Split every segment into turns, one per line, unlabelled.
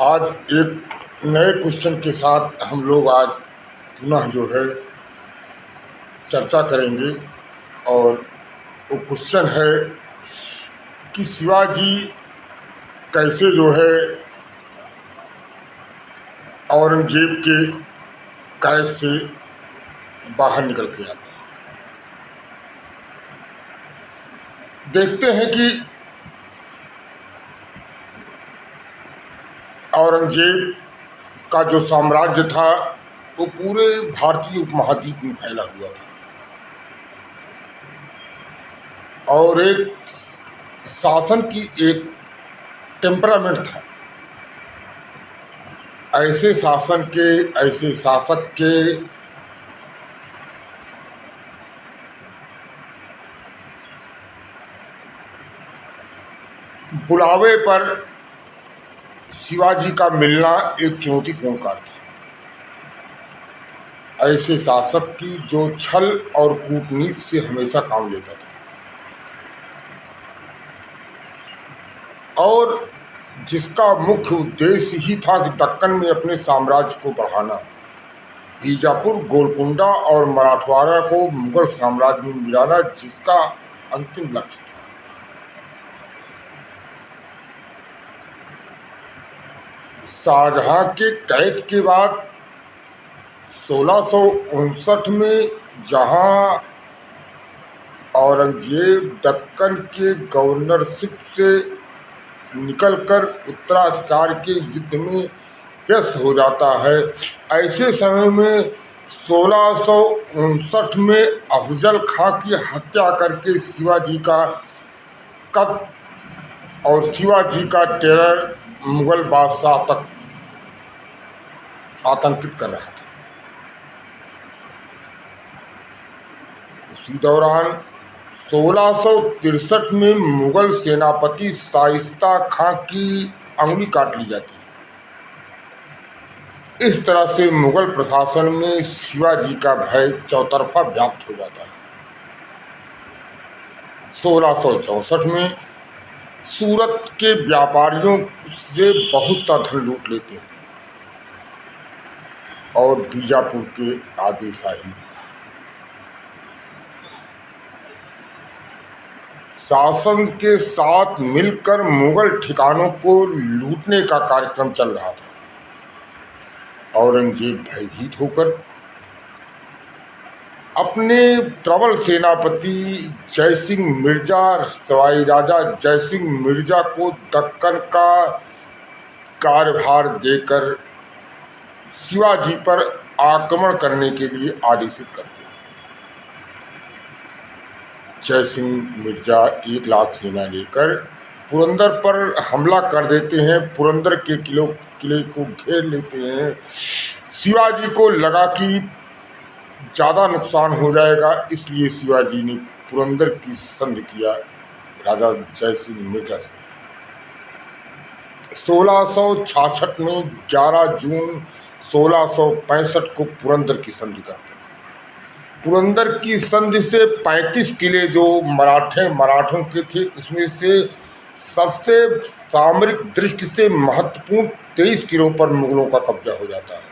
आज एक नए क्वेश्चन के साथ हम लोग आज पुनः जो है चर्चा करेंगे। और वो क्वेश्चन है कि शिवाजी कैसे जो है औरंगजेब के कैद से बाहर निकल के आते हैं। देखते हैं कि औरंगजेब का जो साम्राज्य था वो पूरे भारतीय उपमहाद्वीप में फैला हुआ था और एक शासन की एक टेम्परामेंट था। ऐसे शासक के बुलावे पर शिवाजी का मिलना एक चुनौतीपूर्ण कार्य था। ऐसे शासक की जो छल और कूटनीति से हमेशा काम लेता था और जिसका मुख्य उद्देश्य ही था कि दक्कन में अपने साम्राज्य को बढ़ाना, बीजापुर, गोलकुंडा और मराठवाड़ा को मुगल साम्राज्य में मिलाना, जिसका अंतिम लक्ष्य था। शाहजहां के कैद के बाद 1659 में जहां औरंगजेब दक्कन के गवर्नरशिप से निकलकर उत्तराधिकार के युद्ध में व्यस्त हो जाता है, ऐसे समय में 1659 में अफजल खां की हत्या करके शिवाजी का कद और शिवाजी का टेरर मुगल बादशाह तक आतंकित कर रहा था। उसी दौरान 1663 में मुगल सेनापति शाइस्ता खां की अंगुली काट ली जाती है। इस तरह से मुगल प्रशासन में शिवाजी का भय चौतरफा व्याप्त हो जाता है। 1664 में सूरत के व्यापारियों से बहुत सा धन लूट लेते हैं और बीजापुर के आदिल शाही शासन के साथ मिलकर मुगल ठिकानों को लूटने का कार्यक्रम चल रहा था। औरंगजेब भयभीत होकर अपने प्रबल सेनापति जयसिंह मिर्जा, सवाई राजा जयसिंह मिर्जा को दक्कन का कार्यभार देकर शिवाजी पर आक्रमण करने के लिए आदेशित करते हैं। जयसिंह मिर्जा 1 लाख सेना लेकर पुरंदर पर हमला कर देते हैं, पुरंदर के किले को घेर लेते हैं। शिवाजी को लगा कि ज़्यादा नुकसान हो जाएगा, इसलिए शिवाजी ने पुरंदर की संधि किया राजा जयसिंह मिर्जा से। 1666 में 11 जून 1665 को पुरंदर की संधि करते हैं। पुरंदर की संधि से 35 किले जो मराठों के थे, उसमें से सबसे सामरिक दृष्टि से महत्वपूर्ण 23 किलों पर मुगलों का कब्जा हो जाता है,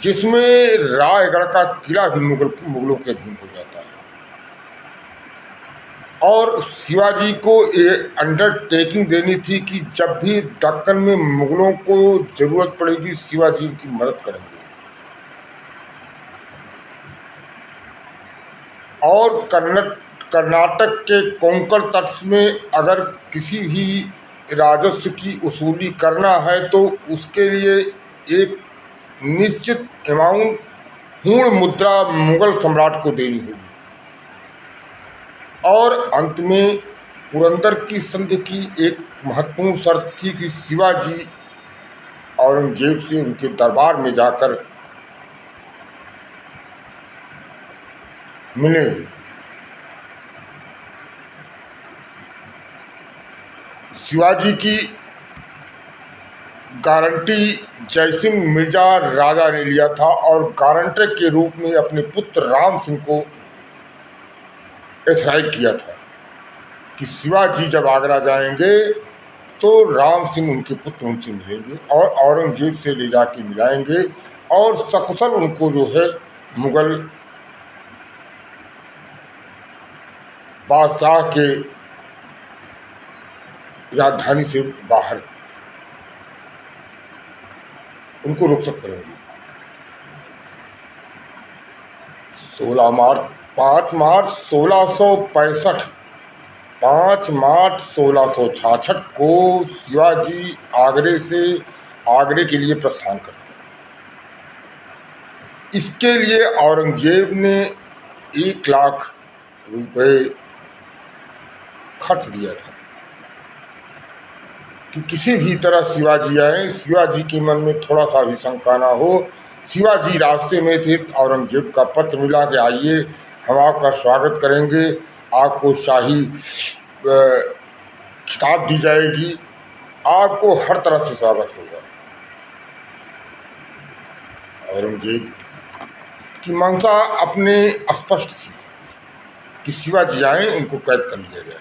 जिसमें रायगढ़ का किला भी मुगलों के अधीन हो जाता है। और शिवाजी को ये अंडरटेकिंग देनी थी कि जब भी दक्कन में मुगलों को जरूरत पड़ेगी, शिवाजी उनकी मदद करेंगे। और कर्नाटक के कोंकण तट में अगर किसी भी राजस्व की वसूली करना है तो उसके लिए एक निश्चित अमाउंट पूर्ण मुद्रा मुगल सम्राट को देनी होगी। और अंत में पुरंदर की संधि की एक महत्वपूर्ण शर्त थी कि शिवाजी औरंगजेब से उनके दरबार में जाकर मिले। शिवाजी की गारंटी जयसिंह मिर्जा राजा ने लिया था और गारंटर के रूप में अपने पुत्र राम सिंह को एथराइज किया था कि शिवाजी जब आगरा जाएंगे तो राम सिंह उनके पुत्र उनसे मिलेंगे और औरंगजेब से ले जाके मिलाएंगे और सकुशल उनको जो है मुगल बादशाह के राजधानी से बाहर उनको रुखसत करेंगे। 16 मार्च 5 मार्च 1665 5 मार्च 1666 को शिवाजी आगरे के लिए प्रस्थान करते हैं। इसके लिए औरंगजेब ने 1 लाख रुपए खर्च दिया था कि किसी भी तरह शिवाजी आए, शिवाजी के मन में थोड़ा सा भी शंका ना हो। शिवाजी रास्ते में थे, औरंगजेब का पत्र मिला कि आइए, हम आपका स्वागत करेंगे, आपको शाही खिताब दी जाएगी, आपको हर तरह से स्वागत होगा। औरंगजेब की मंशा अपने स्पष्ट थी कि शिवाजी आए, उनको कैद कर लिया जाए।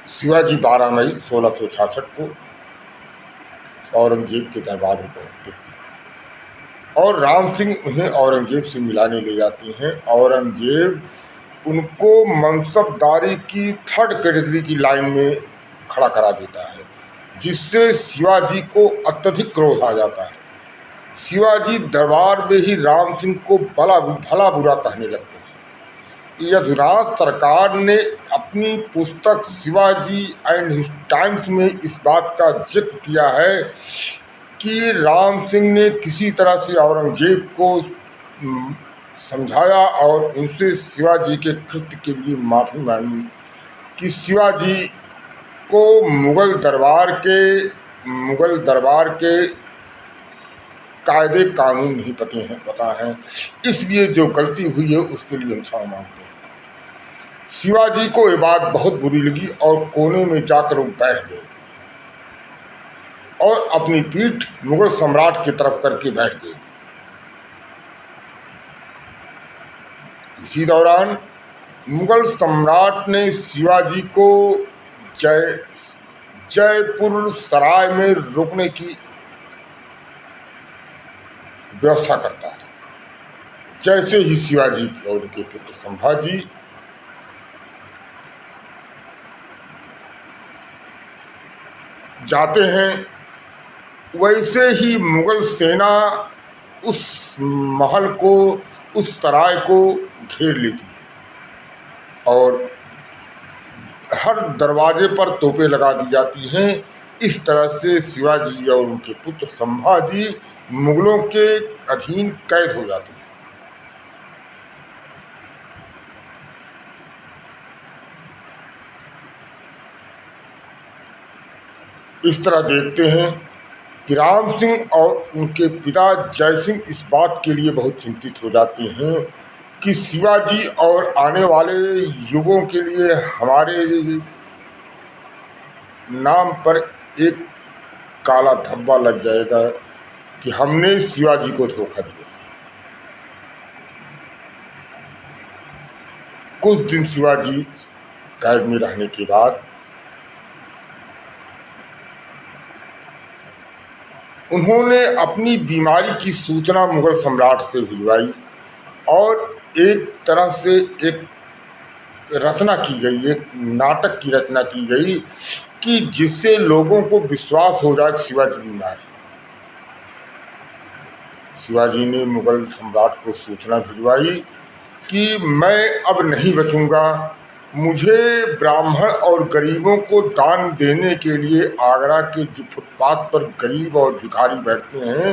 शिवाजी 12 मई 1666 को औरंगजेब के दरबार में पहुंचते हैं और राम सिंह उन्हें औरंगजेब से मिलाने ले जाते हैं। औरंगजेब उनको मनसबदारी की 3rd कैटेगरी की लाइन में खड़ा करा देता है, जिससे शिवाजी को अत्यधिक क्रोध आ जाता है। शिवाजी दरबार में ही राम सिंह को भला बुरा कहने लगते हैं। यदुराज सरकार ने अपनी पुस्तक शिवाजी एंड हिज टाइम्स में इस बात का जिक्र किया है कि राम सिंह ने किसी तरह से औरंगजेब को समझाया और उनसे शिवाजी के कृत्य के लिए माफ़ी मांगी कि शिवाजी को मुगल दरबार के कायदे कानून नहीं पता है, इसलिए जो गलती हुई है उसके लिए हम क्षमा मांगते हैं। शिवाजी को ये बात बहुत बुरी लगी और कोने में जाकर वो बैठ गए और अपनी पीठ मुगल सम्राट की तरफ करके बैठ गए। इसी दौरान मुगल सम्राट ने शिवाजी को जयपुर सराय में रुकने की व्यवस्था करता है। जैसे ही शिवाजी और उनके पुत्र संभाजी जाते हैं, वैसे ही मुगल सेना उस महल को, उस सराय को घेर लेती है और हर दरवाजे पर तोपें लगा दी जाती हैं। इस तरह से शिवाजी और उनके पुत्र संभाजी मुगलों के अधीन कैद हो जाते हैं। इस तरह देखते हैं कि राम सिंह और उनके पिता जय सिंह इस बात के लिए बहुत चिंतित हो जाते हैं कि शिवाजी और आने वाले युगों के लिए हमारे नाम पर एक काला धब्बा लग जाएगा कि हमने शिवाजी को धोखा दिया। कुछ दिन शिवाजी कैद में रहने के बाद उन्होंने अपनी बीमारी की सूचना मुगल सम्राट से भिजवाई और एक तरह से एक रचना की गई, एक नाटक की रचना की गई कि जिससे लोगों को विश्वास हो जाए कि शिवाजी बीमार है। शिवाजी ने मुगल सम्राट को सूचना भिजवाई कि मैं अब नहीं बचूंगा, मुझे ब्राह्मण और गरीबों को दान देने के लिए आगरा के जो फुटपाथ पर गरीब और भिखारी बैठते हैं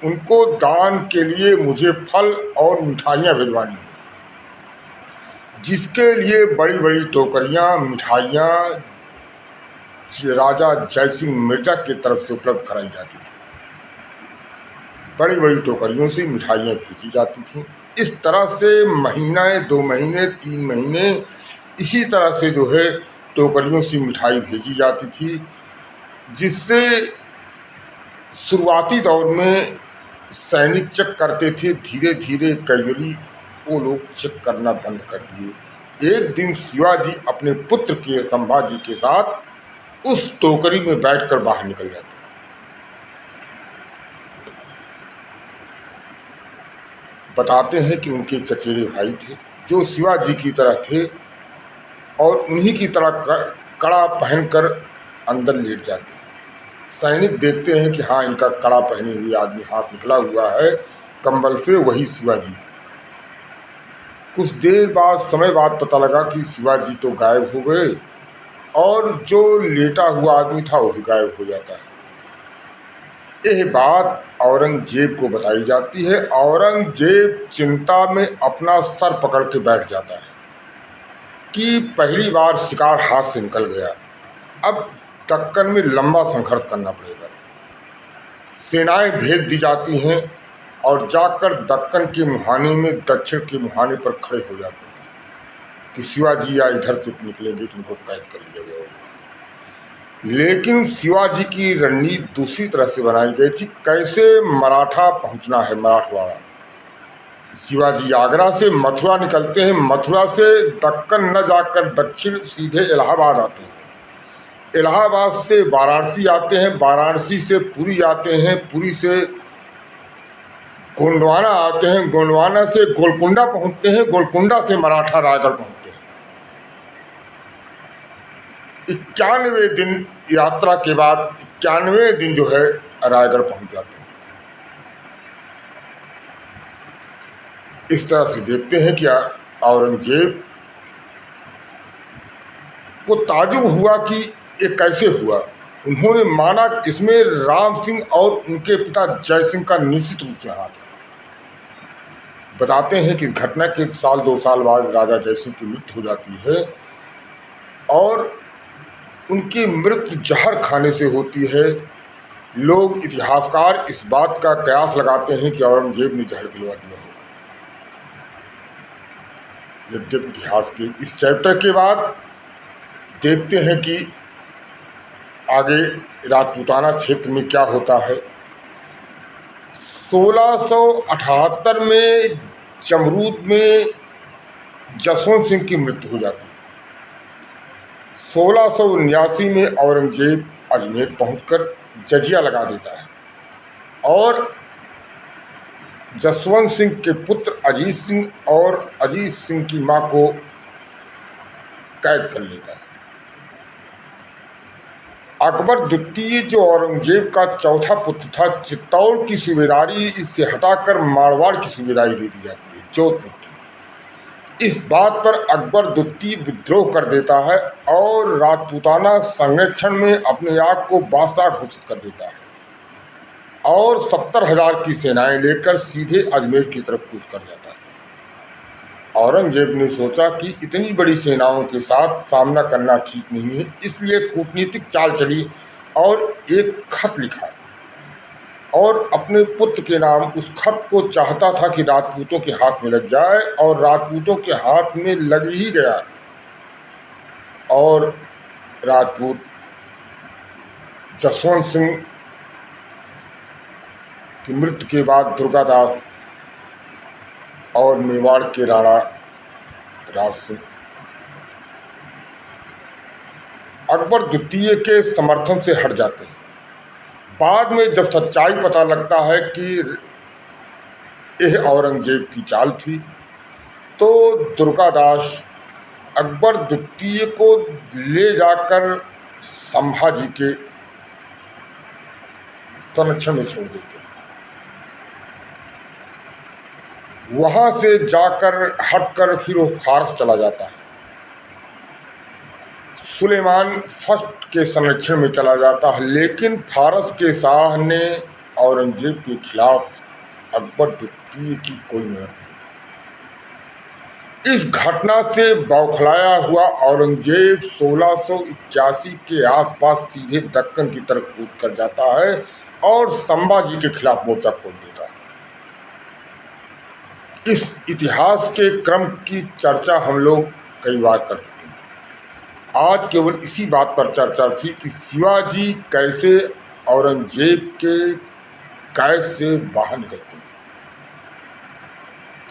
उनको दान के लिए मुझे फल और मिठाइयाँ भिजवानी हैं, जिसके लिए बड़ी बड़ी टोकरियाँ मिठाइयाँ राजा जय सिंह मिर्जा की तरफ से उपलब्ध कराई जाती थी। बड़ी बड़ी टोकरियों से मिठाइयाँ भेजी जाती थीं। इस तरह से महीना, 2 महीने, 3 महीने इसी तरह से जो है टोकरियों से मिठाई भेजी जाती थी, जिससे शुरुआती दौर में सैनिक चेक करते थे। धीरे धीरे कैजुअली वो लोग चेक करना बंद कर दिए एक दिन शिवाजी अपने पुत्र के संभाजी के साथ उस टोकरी में बैठकर बाहर निकल जाते हैं। बताते हैं कि उनके चचेरे भाई थे जो शिवाजी की तरह थे और उन्हीं की तरह कड़ा पहनकर अंदर लेट जाते हैं। सैनिक देखते हैं कि हाँ, इनका कड़ा पहने हुए आदमी हाथ निकला हुआ है कंबल से, वही शिवाजी है। कुछ देर बाद, समय बाद पता लगा कि शिवाजी तो गायब हो गए और जो लेटा हुआ आदमी था वो भी गायब हो जाता है। यह बात औरंगजेब को बताई जाती है। औरंगजेब चिंता में अपना सर पकड़ के बैठ जाता है कि पहली बार शिकार हाथ से निकल गया, अब दक्कन में लंबा संघर्ष करना पड़ेगा। सेनाएं भेज दी जाती हैं और जाकर दक्कन के मुहाने में, दक्षिण के मुहाने पर खड़े हो जाते हैं कि शिवाजी या इधर से निकलेंगे तो इनको कैद कर लिया जाएगा। लेकिन शिवाजी की रणनीति दूसरी तरह से बनाई गई थी। कैसे मराठा पहुंचना है, मराठवाड़ा। शिवाजी आगरा से मथुरा निकलते हैं, मथुरा से दक्कन न जाकर दक्षिण सीधे इलाहाबाद आते हैं, इलाहाबाद से वाराणसी आते हैं, वाराणसी से पुरी आते हैं, पुरी से गोंडवाना आते हैं, गोंडवाना से गोलकुंडा पहुंचते हैं, गोलकुंडा से मराठा रायगढ़ पहुंचते हैं। 91 दिन यात्रा के बाद 91 दिन जो है रायगढ़ पहुंच जाते हैं। इस तरह से देखते हैं कि औरंगजेब को ताजुब हुआ कि ये कैसे हुआ। उन्होंने माना इसमें राम सिंह और उनके पिता जय सिंह का निश्चित रूप से हाथ है। बताते हैं कि इस घटना के साल 2 साल बाद राजा जय सिंह की मृत्यु हो जाती है और उनकी मृत्यु जहर खाने से होती है। लोग, इतिहासकार इस बात का कयास लगाते हैं कि औरंगजेब ने जहर दिलवा दिया हो। यद्यपि इतिहास के इस चैप्टर के बाद देखते हैं कि आगे राजपूताना क्षेत्र में क्या होता है। 1678 में जमरूद में जसवंत सिंह की मृत्यु हो जाती है। 1679 में औरंगजेब अजमेर पहुंचकर जजिया लगा देता है और जसवंत सिंह के पुत्र अजीत सिंह और अजीत सिंह की मां को कैद कर लेता है। अकबर द्वितीय, जो औरंगजेब का चौथा पुत्र था, चित्तौड़ की सूबेदारी इससे हटाकर मारवाड़ की सूबेदारी दे दी जाती है, जोधपुर की। इस बात पर अकबर द्वितीय विद्रोह कर देता है और राजपूताना संरक्षण में अपने आप को बादशाह घोषित कर देता है और 70,000 की सेनाएं लेकर सीधे अजमेर की तरफ कूच कर जाता है। औरंगजेब ने सोचा कि इतनी बड़ी सेनाओं के साथ सामना करना ठीक नहीं है, इसलिए कूटनीतिक चाल चली और एक खत लिखा और अपने पुत्र के नाम उस खत को चाहता था कि राजपूतों के हाथ में लग जाए और राजपूतों के हाथ में लग ही गया और राजपूत जसवंत सिंह की मृत्यु के बाद दुर्गादास और मेवाड़ के राणा राज सिंह अकबर द्वितीय के समर्थन से हट जाते हैं। बाद में जब सच्चाई पता लगता है कि यह औरंगजेब की चाल थी, तो दुर्गादास अकबर द्वितीय को ले जाकर संभाजी के संरक्षण में छोड़ देते हैं। वहां से जाकर हटकर फिर वो फारस चला जाता है, सुलेमान फर्स्ट के संरक्षण में चला जाता है। लेकिन फारस के शाह ने औरंगजेब के खिलाफ अकबर द्वितीय की कोई मदद नहीं की। इस घटना से बौखलाया हुआ औरंगजेब 1681 के आसपास सीधे दक्कन की तरफ कूच कर जाता है और संभाजी के खिलाफ मोर्चा खोल देता है। इस इतिहास के क्रम की चर्चा हम लोग कई बार कर चुके हैं। आज केवल इसी बात पर चर्चा थी कि शिवाजी कैसे औरंगजेब के कैद से बाहर निकलते हैं।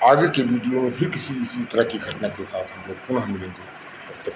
आगे के वीडियो में फिर किसी इसी तरह की घटना के साथ हम लोग पुनः मिलेंगे। तब तक